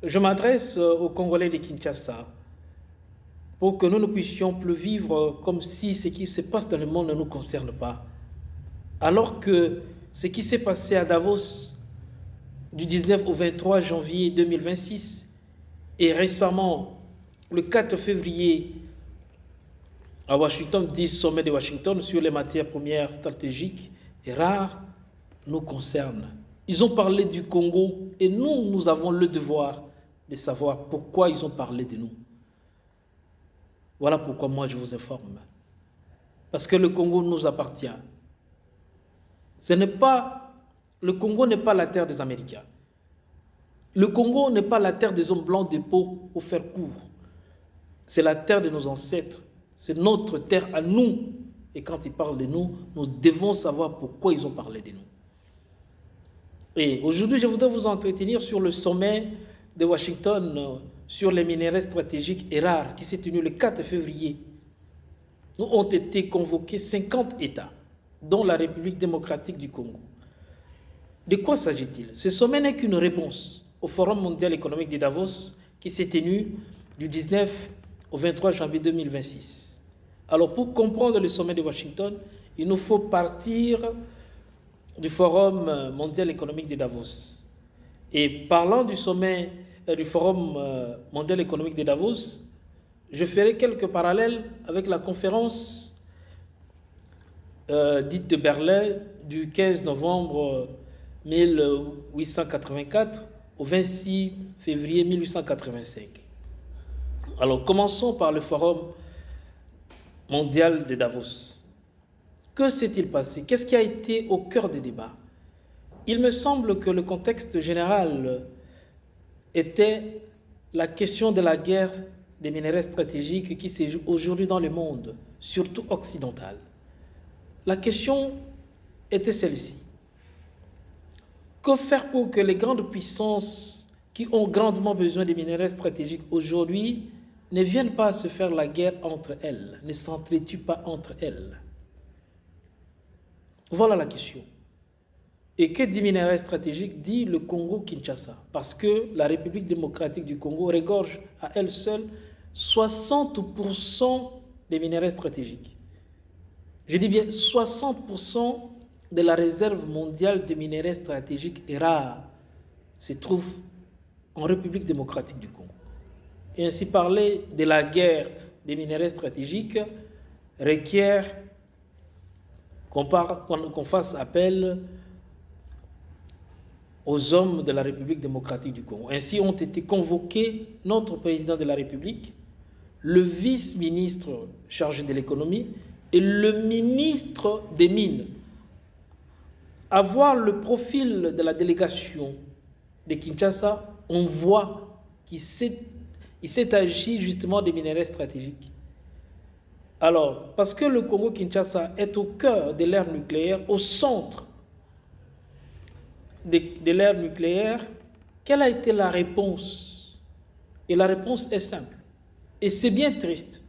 Je m'adresse aux Congolais de Kinshasa pour que nous ne puissions plus vivre comme si ce qui se passe dans le monde ne nous concerne pas. Alors que ce qui s'est passé à Davos du 19 au 23 janvier 2026 et récemment le 4 février à Washington, 10 sommet de Washington sur les matières premières stratégiques et rares nous concerne. Ils ont parlé du Congo et nous avons le devoir de savoir pourquoi ils ont parlé de nous. Voilà pourquoi moi je vous informe. Parce que le Congo nous appartient. Le Congo n'est pas la terre des Américains. Le Congo n'est pas la terre des hommes blancs de peau pour faire court. C'est la terre de nos ancêtres. C'est notre terre à nous. Et quand ils parlent de nous, nous devons savoir pourquoi ils ont parlé de nous. Et aujourd'hui, je voudrais vous entretenir sur le sommet de Washington sur les minéraux stratégiques et rares qui s'est tenu le 4 février. Où ont été convoqués 50 États, dont la République démocratique du Congo. De quoi s'agit-il? Ce sommet n'est qu'une réponse au Forum mondial économique de Davos qui s'est tenu du 19 au 23 janvier 2026. Alors pour comprendre le sommet de Washington, il nous faut partir du Forum mondial économique de Davos. Et parlant du sommet du Forum mondial économique de Davos, je ferai quelques parallèles avec la conférence dite de Berlin du 15 novembre 1884 au 26 février 1885. Alors commençons par le Forum mondial de Davos. Que s'est-il passé? Qu'est-ce qui a été au cœur des débats? Il me semble que le contexte général était la question de la guerre des minéraux stratégiques qui se joue aujourd'hui dans le monde, surtout occidental. La question était celle-ci. Que faire pour que les grandes puissances qui ont grandement besoin des minéraux stratégiques aujourd'hui ne viennent pas se faire la guerre entre elles, ne s'entretuent pas entre elles? Voilà la question. Et que dit minéraux stratégiques? Dit le Congo-Kinshasa, parce que la République démocratique du Congo regorge à elle seule 60% des minéraux stratégiques. Je dis bien 60% de la réserve mondiale de minéraux stratégiques et rares se trouve en République démocratique du Congo. Et ainsi parler de la guerre des minéraux stratégiques requiert qu'on fasse appel aux hommes de la République démocratique du Congo. Ainsi ont été convoqués notre président de la République, le vice-ministre chargé de l'économie et le ministre des Mines. À voir le profil de la délégation de Kinshasa, on voit qu'il s'est agi justement des minéraux stratégiques. Alors, parce que le Congo-Kinshasa est au cœur de l'ère nucléaire, au centre de l'ère nucléaire, quelle a été la réponse? Et la réponse est simple. Et c'est bien triste.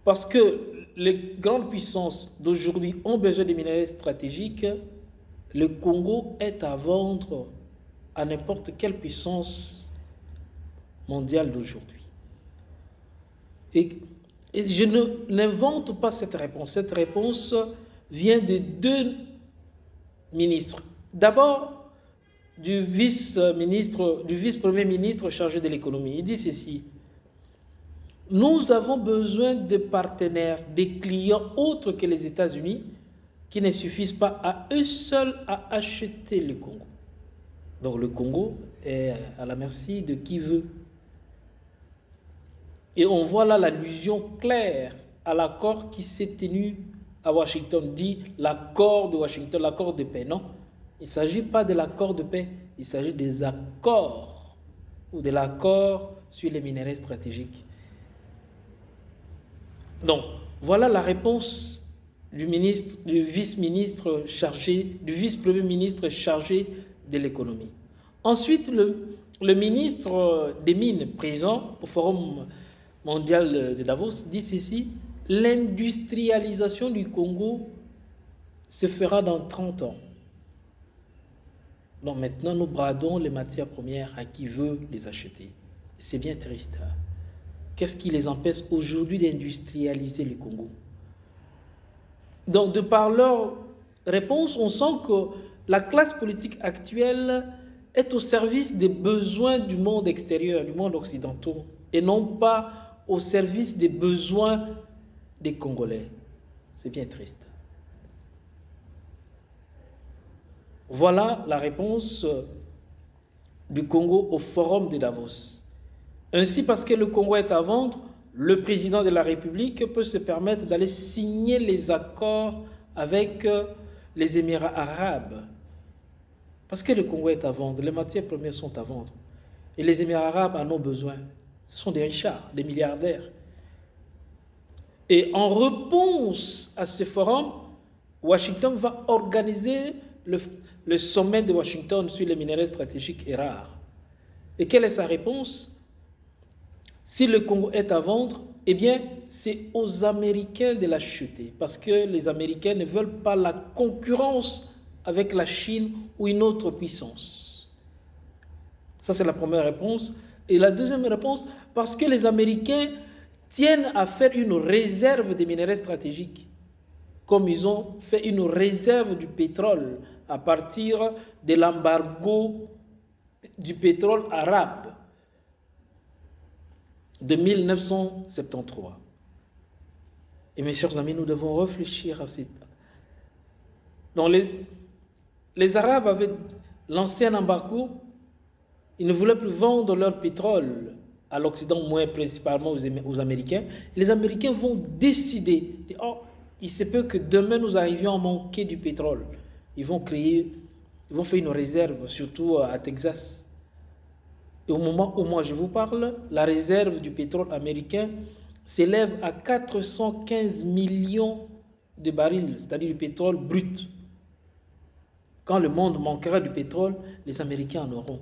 Parce que les grandes puissances d'aujourd'hui ont besoin des minéraux stratégiques. Le Congo est à vendre à n'importe quelle puissance mondiale d'aujourd'hui. Et je n'invente pas cette réponse. Cette réponse vient de deux ministres. D'abord, du vice-premier ministre chargé de l'économie. Il dit ceci: nous avons besoin de partenaires, des clients autres que les États-Unis qui ne suffisent pas à eux seuls à acheter le Congo. Donc le Congo est à la merci de qui veut. Et on voit là l'allusion claire à l'accord qui s'est tenu à Washington, dit l'accord de Washington, l'accord de paix. Non, il ne s'agit pas de l'accord de paix, il s'agit des accords ou de l'accord sur les minéraux stratégiques. Donc, voilà la réponse du vice-premier ministre chargé de l'économie. Ensuite, le ministre des Mines présent au Forum mondial de Davos dit ceci: l'industrialisation du Congo se fera dans 30 ans. Donc maintenant, nous bradons les matières premières à qui veut les acheter. C'est bien triste. Qu'est-ce qui les empêche aujourd'hui d'industrialiser le Congo? Donc, de par leur réponse, on sent que la classe politique actuelle est au service des besoins du monde extérieur, du monde occidental, et non pas au service des besoins des Congolais. C'est bien triste. Voilà la réponse du Congo au forum de Davos. Ainsi, parce que le Congo est à vendre, le président de la République peut se permettre d'aller signer les accords avec les Émirats arabes. Parce que le Congo est à vendre, les matières premières sont à vendre. Et les Émirats arabes en ont besoin. Ce sont des richards, des milliardaires. Et en réponse à ce forum, Washington va organiser le sommet de Washington sur les minerais stratégiques et rares. Et quelle est sa réponse? Si le Congo est à vendre, eh bien, c'est aux Américains de l'acheter, parce que les Américains ne veulent pas la concurrence avec la Chine ou une autre puissance. Ça, c'est la première réponse. Et la deuxième réponse, parce que les Américains tiennent à faire une réserve des minerais stratégiques, comme ils ont fait une réserve du pétrole à partir de l'embargo du pétrole arabe de 1973. Et mes chers amis, nous devons réfléchir à cette... Donc les Arabes avaient lancé un embargo, ils ne voulaient plus vendre leur pétrole à l'Occident, moins principalement aux Américains. Et les Américains vont décider, oh, il se peut que demain nous arrivions à manquer du pétrole. Ils vont faire une réserve, surtout à Texas. Et au moment où moi je vous parle, la réserve du pétrole américain s'élève à 415 millions de barils, c'est-à-dire du pétrole brut. Quand le monde manquera du pétrole, les Américains en auront.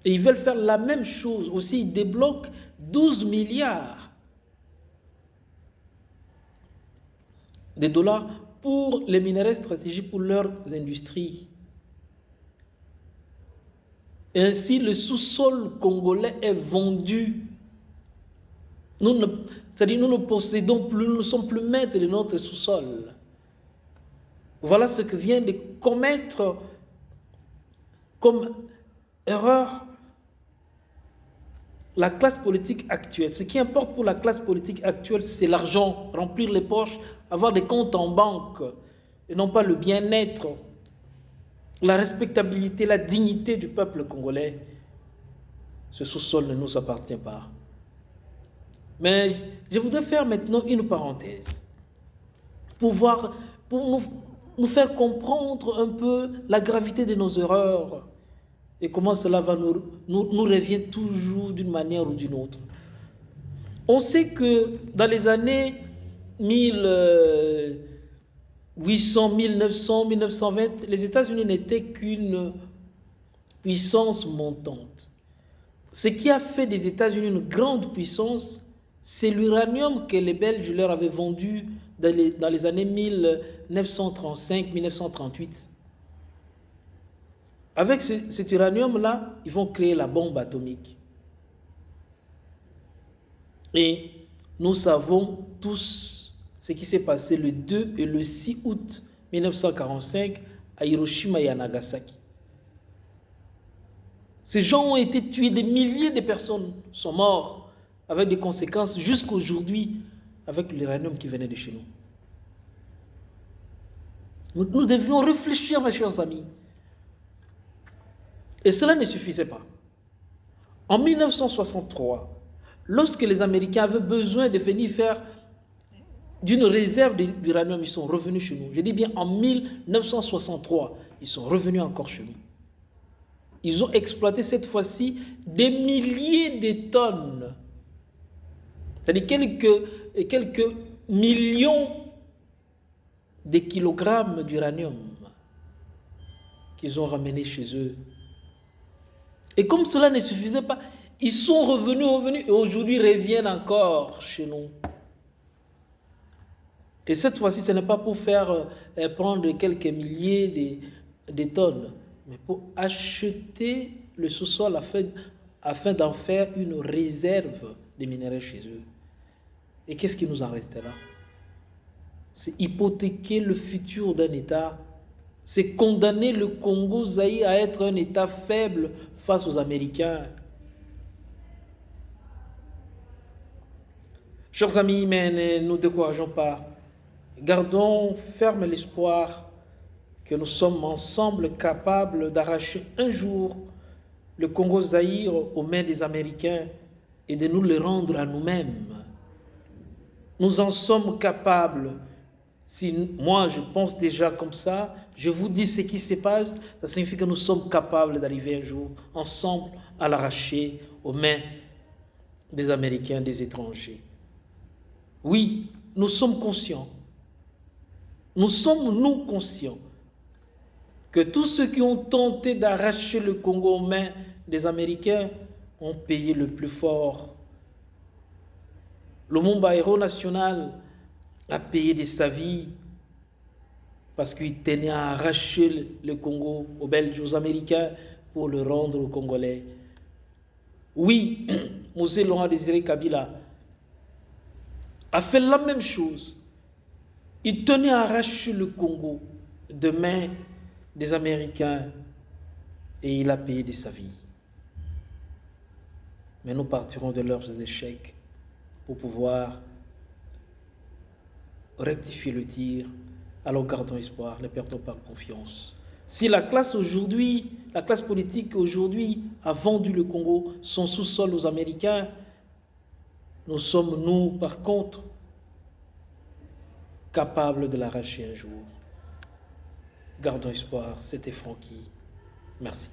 Et ils veulent faire la même chose aussi, ils débloquent 12 milliards de dollars pour les minerais stratégiques, pour leurs industries. Ainsi, le sous-sol congolais est vendu. C'est-à-dire, nous ne possédons plus, nous ne sommes plus maîtres de notre sous-sol. Voilà ce que vient de commettre comme erreur la classe politique actuelle. Ce qui importe pour la classe politique actuelle, c'est l'argent, remplir les poches, avoir des comptes en banque, et non pas le bien-être, la respectabilité, la dignité du peuple congolais. Ce sous-sol ne nous appartient pas. Mais je voudrais faire maintenant une parenthèse pour nous faire comprendre un peu la gravité de nos erreurs et comment cela va nous revient toujours d'une manière ou d'une autre. On sait que dans les années 1800, 1900, 1920, les États-Unis n'étaient qu'une puissance montante. Ce qui a fait des États-Unis une grande puissance, c'est l'uranium que les Belges leur avaient vendu dans les années 1935-1938. Avec cet uranium-là, ils vont créer la bombe atomique. Et nous savons tous ce qui s'est passé le 2 et le 6 août 1945 à Hiroshima et à Nagasaki. Ces gens ont été tués, des milliers de personnes sont mortes avec des conséquences jusqu'à aujourd'hui avec l'uranium qui venait de chez nous. Nous devions réfléchir, mes chers amis. Et cela ne suffisait pas. En 1963, lorsque les Américains avaient besoin de venir faire d'une réserve d'uranium, ils sont revenus chez nous. Je dis bien en 1963, ils sont revenus encore chez nous. Ils ont exploité cette fois-ci des milliers de tonnes, c'est-à-dire quelques millions de kilogrammes d'uranium qu'ils ont ramenés chez eux. Et comme cela ne suffisait pas, ils sont revenus et aujourd'hui reviennent encore chez nous. Et cette fois-ci, ce n'est pas pour faire prendre quelques milliers des tonnes, mais pour acheter le sous-sol afin d'en faire une réserve de minerais chez eux. Et qu'est-ce qui nous en restera? C'est hypothéquer le futur d'un État. C'est condamner le Congo-Zaïre à être un État faible face aux Américains. Chers amis, mais ne nous décourageons pas. Gardons ferme l'espoir que nous sommes ensemble capables d'arracher un jour le Congo-Zaïre aux mains des Américains et de nous le rendre à nous-mêmes. Nous en sommes capables. Si moi je pense déjà comme ça, je vous dis ce qui se passe, ça signifie que nous sommes capables d'arriver un jour ensemble à l'arracher aux mains des Américains, des étrangers. Oui, nous sommes conscients. Nous sommes conscients que tous ceux qui ont tenté d'arracher le Congo aux mains des Américains ont payé le plus fort. Lumumba, héros national, a payé de sa vie parce qu'il tenait à arracher le Congo aux Belges, aux Américains pour le rendre aux Congolais. Oui, Mosé Laurent Désiré Kabila a fait la même chose. Il tenait à arracher le Congo de main des Américains et il a payé de sa vie. Mais nous partirons de leurs échecs pour pouvoir rectifier le tir. Alors gardons espoir, ne perdons pas confiance. Si la classe politique aujourd'hui a vendu le Congo, son sous-sol aux Américains, nous sommes, nous, par contre, capables de l'arracher un jour. Gardons espoir, c'était Francky. Merci.